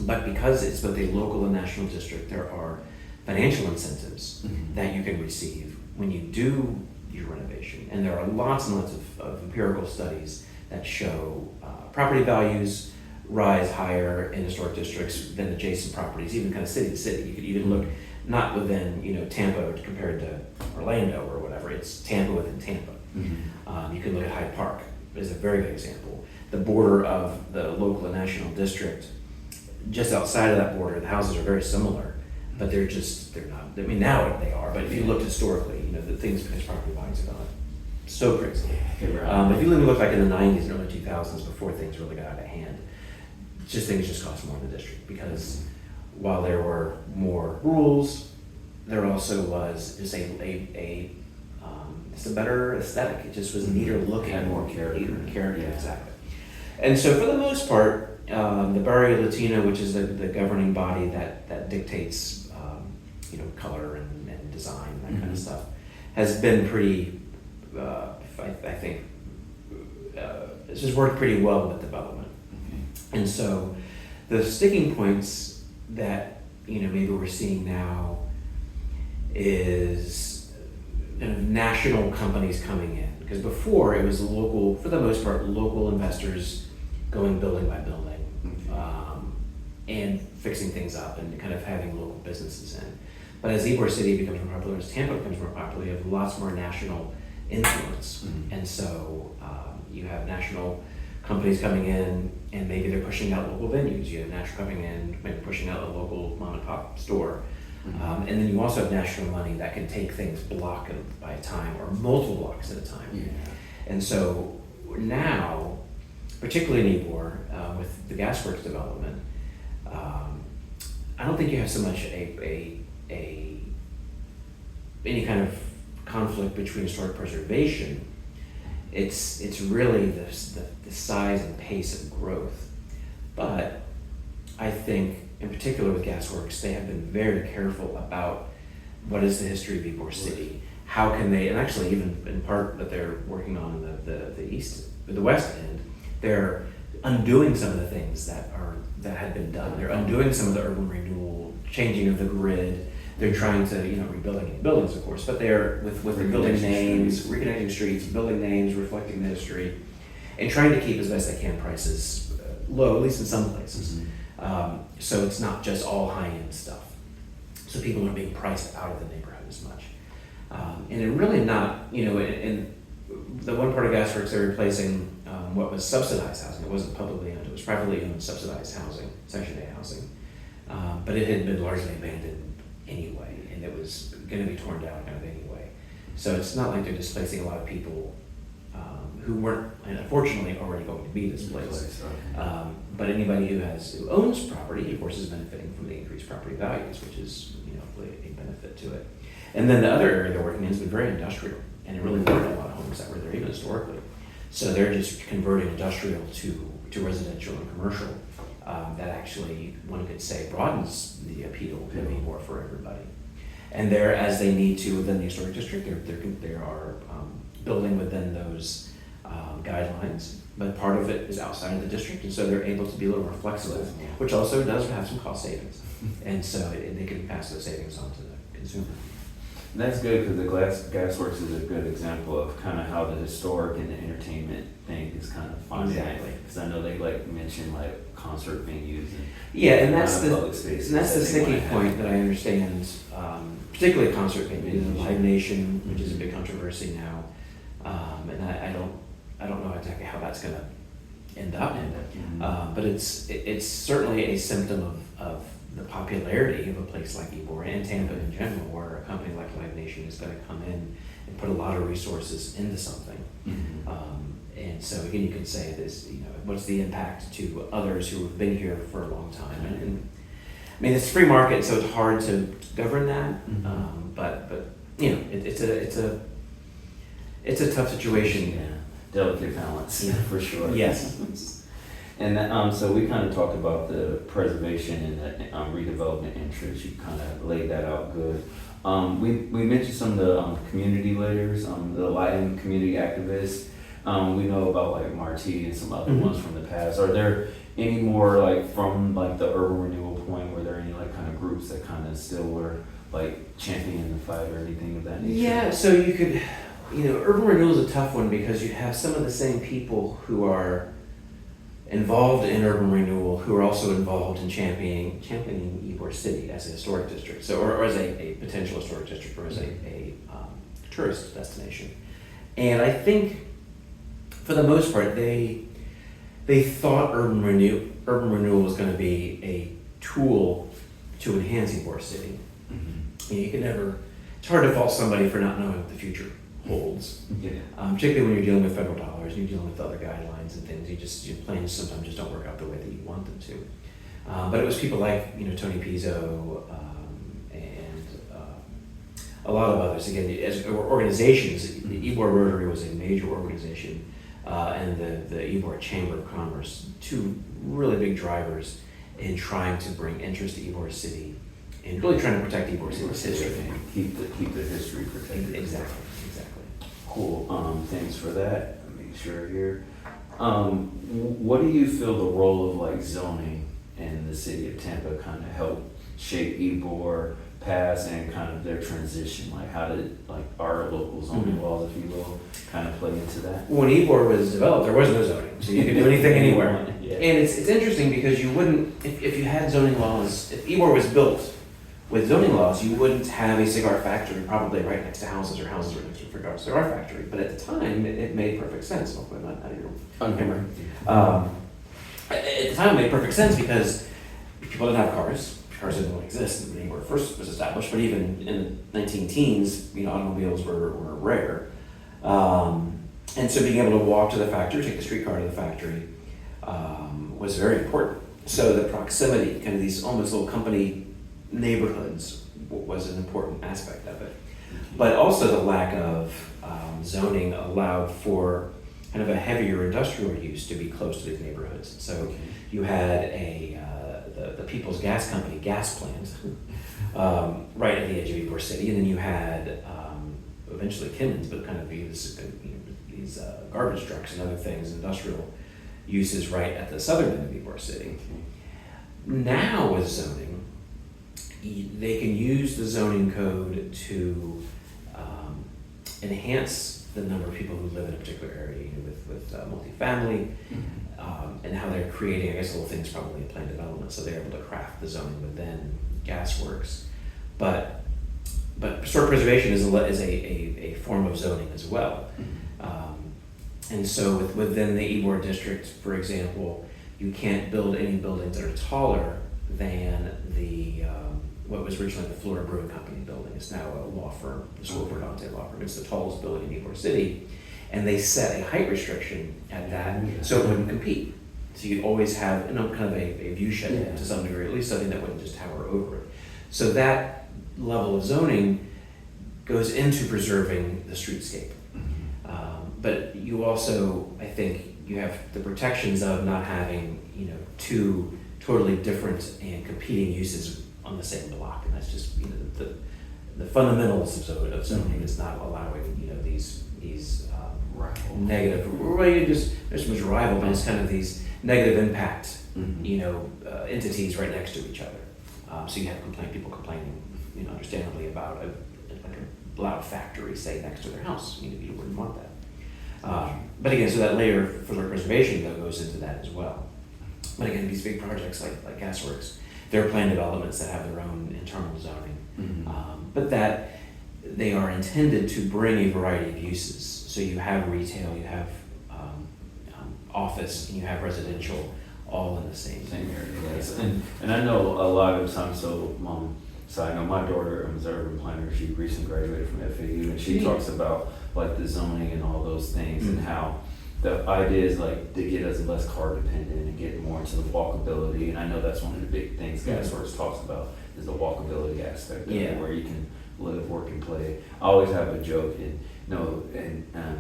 But because it's both a local and national district, there are financial incentives that you can receive when you do your renovation. And there are lots and lots of empirical studies that show property values rise higher in historic districts than adjacent properties, even kind of city to city. You could even look not within Tampa compared to Orlando or whatever. It's Tampa within Tampa. You can look at Hyde Park as a very good example. The border of the local and national district, just outside of that border, the houses are very similar, but they're not. I mean, now they are, but if you looked historically, the things because property values have gone so crazy. But if you look like in the 90s and early 2000s, before things really got out of hand, things just cost more in the district, because while there were more rules, there also was just a better aesthetic. It just was neater looking, had more character. Yeah. Exactly. And so for the most part, the Barrio Latino, which is the governing body that dictates color and design, that kind of stuff, has been pretty, I think, it's just worked pretty well with development. And so the sticking points that, maybe we're seeing now is kind of national companies coming in. Because before it was local, for the most part, local investors going building by building, and fixing things up and kind of having local businesses in. But as Ybor City becomes more popular, as Tampa becomes more popular, you have lots more national influence. And so you have national companies coming in, and maybe they're pushing out local venues. You have national coming in, maybe pushing out a local mom and pop store. And then you also have national money that can take things block by a time or multiple blocks at a time. Yeah. And so now, particularly in Ybor, with the gasworks development, I don't think you have so much any kind of conflict between historic preservation. It's really the size and pace of growth. But I think, in particular with gasworks, they have been very careful about what is the history of Ybor City. How can they, and actually even in part that they're working on in the west end, they're undoing some of the things that had been done. They're undoing some of the urban renewal, changing of the grid. They're trying to, rebuilding buildings, of course, but they're with the building names, reconnecting streets, building names, reflecting the history, and trying to keep as best they can prices low, at least in some places. So it's not just all high-end stuff. So people aren't being priced out of the neighborhood as much. And they're really not, in the one part of gasworks, they're replacing what was subsidized housing. It wasn't publicly owned, it was privately owned subsidized housing, Section 8 housing. But it had been largely abandoned anyway, and it was going to be torn down kind of anyway. So it's not like they're displacing a lot of people who weren't, and unfortunately, already going to be displaced. But anybody who owns property, of course, is benefiting from the increased property values, which is a benefit to it. And then the other area they're working in has been very industrial, and it really weren't a lot of homes that were there even historically. So they're just converting industrial to residential and commercial. That actually, one could say, broadens the appeal to be more for everybody. And there, as they need to within the historic district, they are building within those guidelines, but part of it is outside of the district, and so they're able to be a little more flexible, which also does have some cost savings. And so they can pass those savings on to the consumer. That's good, because the gasworks is a good example of kind of how the historic and the entertainment thing is kind of finding. Exactly. Because I know they mention concert venues and and that's public spaces. And that's the they sticking wanna point have. that I understand, particularly concert venues, Live Nation, which is a big controversy now, and I don't know exactly how that's going to end up. But it's certainly a symptom of the popularity of a place like Ybor and Tampa in general, where a company like Live Nation is going to come in and put a lot of resources into something. And so again, you could say this, what's the impact to others who have been here for a long time? And I mean, it's free market, so it's hard to govern that. But it's a tough situation. Yeah, delicate balance, for sure. Yes. And so we kind of talked about the preservation and the redevelopment interest. You kind of laid that out good. We mentioned some of the community leaders, the Latin community activists. We know about like Marti and some other ones from the past. Are there any more from the urban renewal point? Were there any kind of groups that kind of still were championing the fight or anything of that nature? Yeah, so you could, urban renewal is a tough one because you have some of the same people who are involved in urban renewal who are also involved in championing Ybor City as a historic district, or as a potential historic district, or as a tourist destination. And I think, for the most part, they thought urban renewal was going to be a tool to enhance Ybor City. You can never. It's hard to fault somebody for not knowing what the future holds. Particularly when you're dealing with federal dollars, and you're dealing with other guidelines and things. Your plans sometimes just don't work out the way that you want them to. But it was people like Tony Pizzo and a lot of others. Again, as organizations, the Ybor Rotary was a major organization, and the Ybor Chamber of Commerce, two really big drivers in trying to bring interest to Ybor City and really trying to protect Ybor City's history. Keep the history protected. Exactly. Cool, thanks for that, make sure here. What do you feel the role of like zoning in the city of Tampa kind of help shape Ybor past and kind of their transition? Like how did like our local zoning laws, if you will, kind of play into that? When Ybor was developed, there was no zoning, so you could do anything anywhere. Yeah. And it's interesting because you wouldn't, if you had zoning laws, if Ybor was built with zoning laws, you wouldn't have a cigar factory probably right next to houses or houses right next to a cigar factory. But at the time, it made perfect sense. Hopefully I'm not out of your camera. At the time, it made perfect sense because people didn't have cars. Cars didn't really exist when Ybor first was established. But even in the 19-teens, automobiles were rare. And so being able to walk to the factory, take the streetcar to the factory, was very important. So the proximity, kind of these almost little company neighborhoods was an important aspect of it. But also the lack of zoning allowed for kind of a heavier industrial use to be close to these neighborhoods. So you had the People's Gas Company gas plant right at the edge of Ybor City, and then you had eventually Kimmons, but kind of these garbage trucks and other things, industrial uses right at the southern end of Ybor City. Now with zoning, they can use the zoning code to enhance the number of people who live in a particular area, with multifamily, and how they're creating, I guess, little things probably in plan development, so they're able to craft the zoning within gas works. But historic preservation is a form of zoning as well. And so within the Ybor district, for example, you can't build any buildings that are taller than what was originally the Florida Brewing Company building. It's now a law firm, the School for Dante law firm. It's the tallest building in Ybor City. And they set a height restriction at that so it wouldn't compete. So you'd always have kind of a view shed to some degree, at least something that wouldn't just tower over it. So that level of zoning goes into preserving the streetscape. But you also, I think, you have the protections of not having, two totally different and competing uses on the same block, and that's just the fundamentals of zoning is not allowing these negative. Well, there's so much rival, but it's kind of these negative impact entities right next to each other. So you have people complaining, understandably about a loud factory, say, next to their house. You wouldn't want that. But again, so that layer for the preservation though goes into that as well. But again, these big projects like Gasworks, they're planned developments that have their own internal zoning, but that they are intended to bring a variety of uses. So you have retail, you have office, and you have residential, all in the same area. Yes. And I know a lot of times. So I know my daughter, I'm an urban planner. She recently graduated from FAU, and she talks about like the zoning and all those things, and how the idea is like to get us less car dependent and get more into the walkability. And I know that's one of the big things Gasworks talks about is the walkability aspect of it, where you can live, work, and play. I always have a joke, and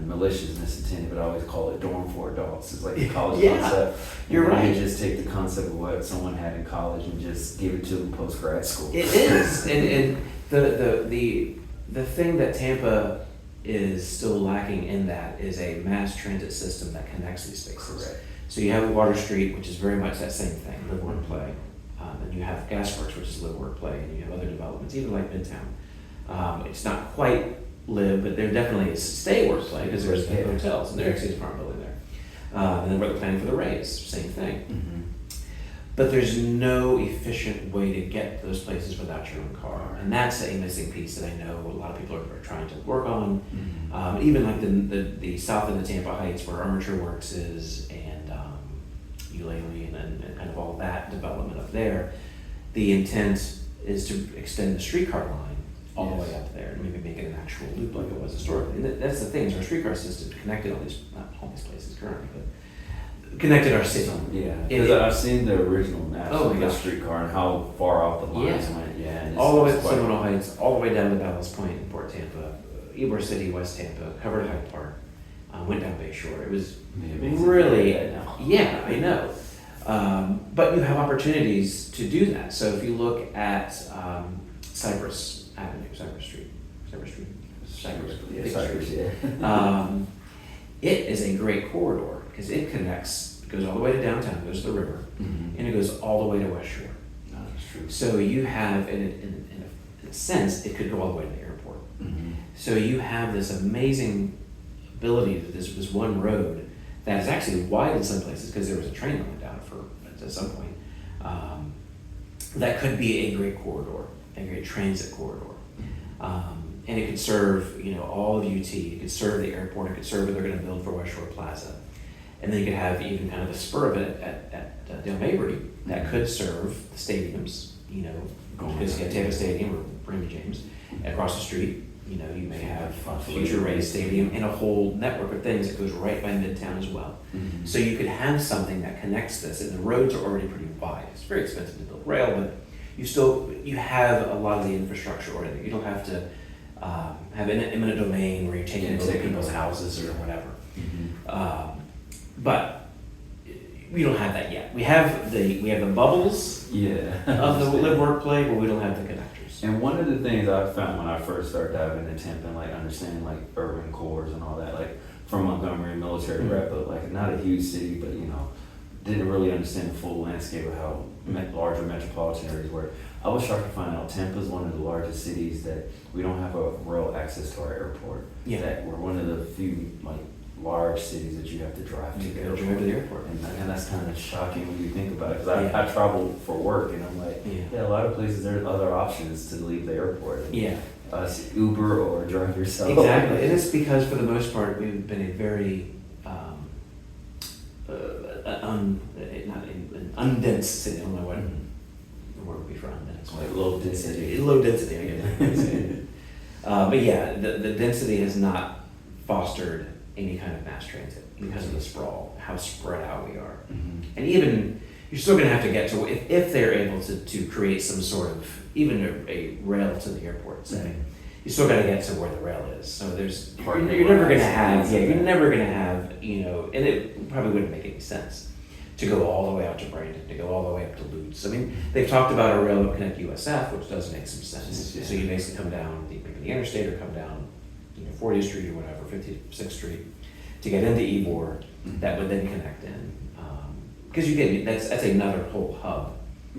maliciousness intended, but I always call it dorm for adults. It's like a college concept. You're right. You just take the concept of what someone had in college and just give it to them post grad school. It is, and the thing that Tampa is still lacking in that is a mass transit system that connects these spaces. Correct. So you have Water Street, which is very much that same thing, live, work, play. And you have Gasworks, which is live, work, play, and you have other developments, even like Midtown. It's not quite live, but there definitely is stay, work, play, because there's hotels, and there's an apartment building there. And then we're planning for the Rays, same thing. But there's no efficient way to get to those places without your own car. And that's a missing piece that I know a lot of people are trying to work on. Even like the south end of Tampa Heights, where Armature Works is, and Eulalie, and kind of all that development up there, the intent is to extend the streetcar line all the way up there and maybe make it an actual loop like it was historically. And that's the thing, is our streetcar system connected not all these places currently, but connected our city. Yeah, because I've seen the original maps of the streetcar and how far out the lines went. And all the way to Seminole Heights, all the way down to Ballast Point in Port Tampa, Ybor City, West Tampa, covered Hyde Park, went down Bay Shore. It was really, I know. But you have opportunities to do that. So if you look at Cypress Avenue, it is a great corridor because it connects, goes all the way to downtown, goes to the river, Mhm. and it goes all the way to West Shore. No, that's true. So you have, in a sense, it could go all the way to the airport. Mhm. So you have this amazing ability that this was one road that is actually wide in some places because there was a train that went down at some point. That could be a great corridor, a great transit corridor. And it could serve, all of UT. It could serve the airport. It could serve what they're going to build for West Shore Plaza. And then you could have even kind of the spur of it at Dale Mabry that could serve the stadiums, because you have Tampa Stadium or Raymond James. Across the street, you may have Future Rays Stadium and a whole network of things that goes right by Midtown as well. Mhm. So you could have something that connects this, and the roads are already pretty wide. It's very expensive to build rail, but you have a lot of the infrastructure already. You don't have to have an eminent domain where you're taking into people's houses or whatever. Mhm. But we don't have that yet. We have the bubbles Yeah. of the live work play, but we don't have the connectors. And one of the things I found when I first started diving into Tampa and like understanding like urban cores and all that, like from Montgomery military rep, but like not a huge city, but didn't really understand the full landscape of how larger metropolitan areas work. I was shocked to find out Tampa is one of the largest cities that we don't have a rail access to our airport. Yeah. That we're one of the few like large cities that you have to drive to You the gotta airport. drive to the airport. And that's kind of shocking when you think about it, because I travel for work, and I'm like, Yeah. a lot of places there are other options to leave the airport. Yeah. Uber or drive yourself. Exactly, and it's because for the most part we've been a very not an undensed city. I don't know what the word would be for undensed. Like low density. Low density, I guess. But yeah, the density has not fostered any kind of mass transit because of the sprawl, how spread out we are. Mhm. And even, you're still gonna have to get to, if they're able to create some sort of, even a rail to the airport, say, you still gotta get to where the rail is. So you're never gonna have, and it probably wouldn't make any sense to go all the way out to Brandon, to go all the way up to Lutz. I mean, they've talked about a rail that would connect USF, which does make some sense. Yeah. So you basically come down maybe the interstate or come down 40th Street or whatever, 56th Street, to get into Ybor, that would then connect in. Because that's another whole hub.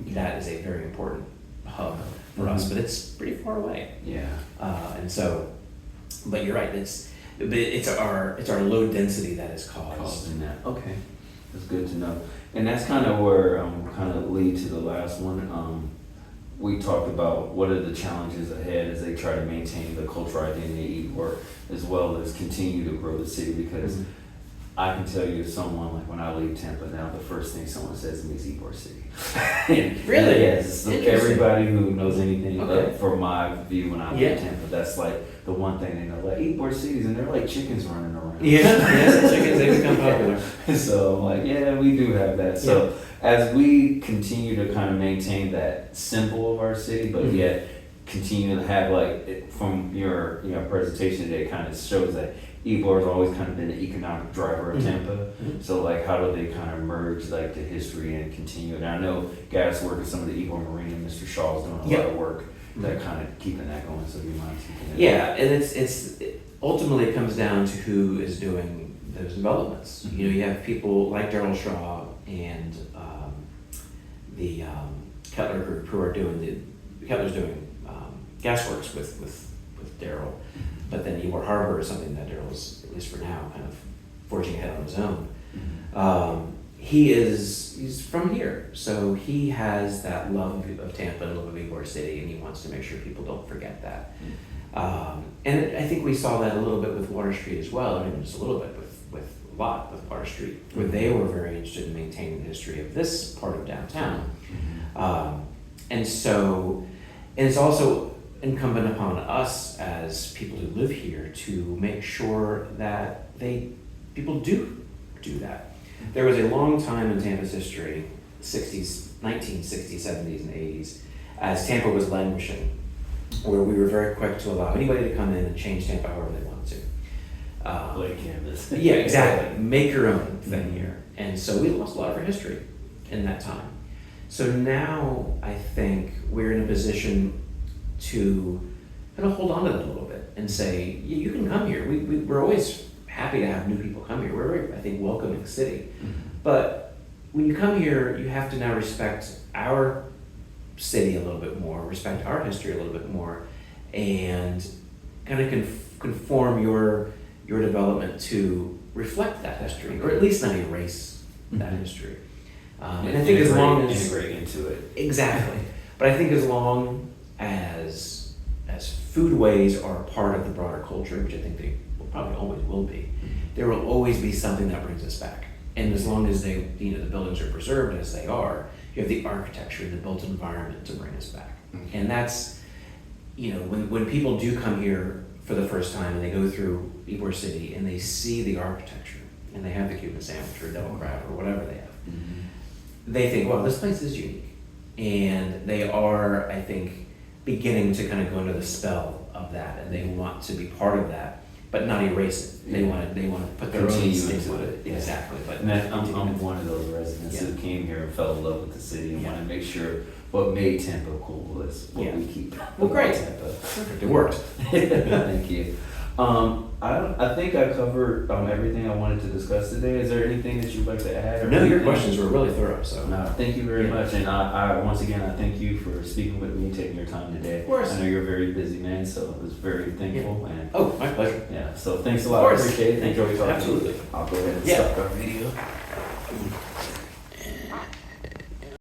That is a very important hub for us, but it's pretty far away. Yeah. And so, but you're right, it's our low density that is Causing that. Okay. That's good to know. And that's kind of where kind of lead to the last one. We talked about what are the challenges ahead as they try to maintain the cultural identity or as well as continue to grow the city, because I can tell you, someone like when I leave Tampa now, the first thing someone says to me is Ybor City. Really? Yes. So everybody who knows anything from my view when I leave Tampa, that's like the one thing they know. Like Ybor Cities, and they're like chickens running around. Yeah, chickens, they become popular. So I'm like, yeah, we do have that. So as we continue to kind of maintain that symbol of our city, but yet continue to have from your presentation today, it kind of shows that Ybor has always kind of been the economic driver of Tampa. So how do they kind of merge the history and continue? And I know Gaddis work with some of the Ybor Marine, and Mr. Shaw's doing a lot of work that kind of keeping that going. So do you mind keeping it? Yeah, and it's ultimately it comes down to who is doing those developments. You have people like Daryl Shaw and the Kettler group who are doing Kettler's doing gasworks with Daryl. But then Ybor Harbor is something that Daryl's, at least for now, kind of forging ahead on his own. He's from here, so he has that love of Tampa and love of Ybor City, and he wants to make sure people don't forget that. And I think we saw that a little bit with Water Street as well. I mean, just a little bit with Water Street, where they were very interested in maintaining the history of this part of downtown. And it's also incumbent upon us as people who live here to make sure that people do that. There was a long time in Tampa's history, 1960s, 70s, and 80s, as Tampa was languishing, where we were very quick to allow anybody to come in and change Tampa however they wanted to. Lay canvas. Yeah, exactly. Make your own thing here. And so we lost a lot of our history. in that time. So now I think we're in a position to kind of hold on to that a little bit and say, you can come here. We're always happy to have new people come here. We're a very, I think, welcoming city. But when you come here, you have to now respect our city a little bit more, respect our history a little bit more, and kind of conform your development to reflect that history, or at least not erase that history. And I think as long as integrate into it. Exactly. But I think as long as foodways are a part of the broader culture, which I think they probably always will be, there will always be something that brings us back. And as long as the buildings are preserved as they are, you have the architecture, the built environment to bring us back. And that's, when people do come here for the first time and they go through Ybor City and they see the architecture and they have the Cuban sandwich or double crab or whatever they have, they think, wow, this place is unique. And they are, I think, beginning to kind of go into the spell of that, and they want to be part of that, but not erase it. They want to put their own Continue spin into on it. it. Exactly. But And I'm one of those residents who came here and fell in love with the city and wanted to make sure what made Tampa cool was what we keep. Well, great. Tampa. Perfect. It worked. Thank you. I think I covered everything I wanted to discuss today. Is there anything that you'd like to add? No, your questions were really thorough. So No, thank you very much. And I once again, I thank you for speaking with me, taking your time today. Of course. I know you're a very busy man, so I was very thankful. And oh, my pleasure. yeah, so thanks a lot. Of course. Appreciate it. Enjoy talking. Absolutely. I'll go ahead and Yeah. stop our video.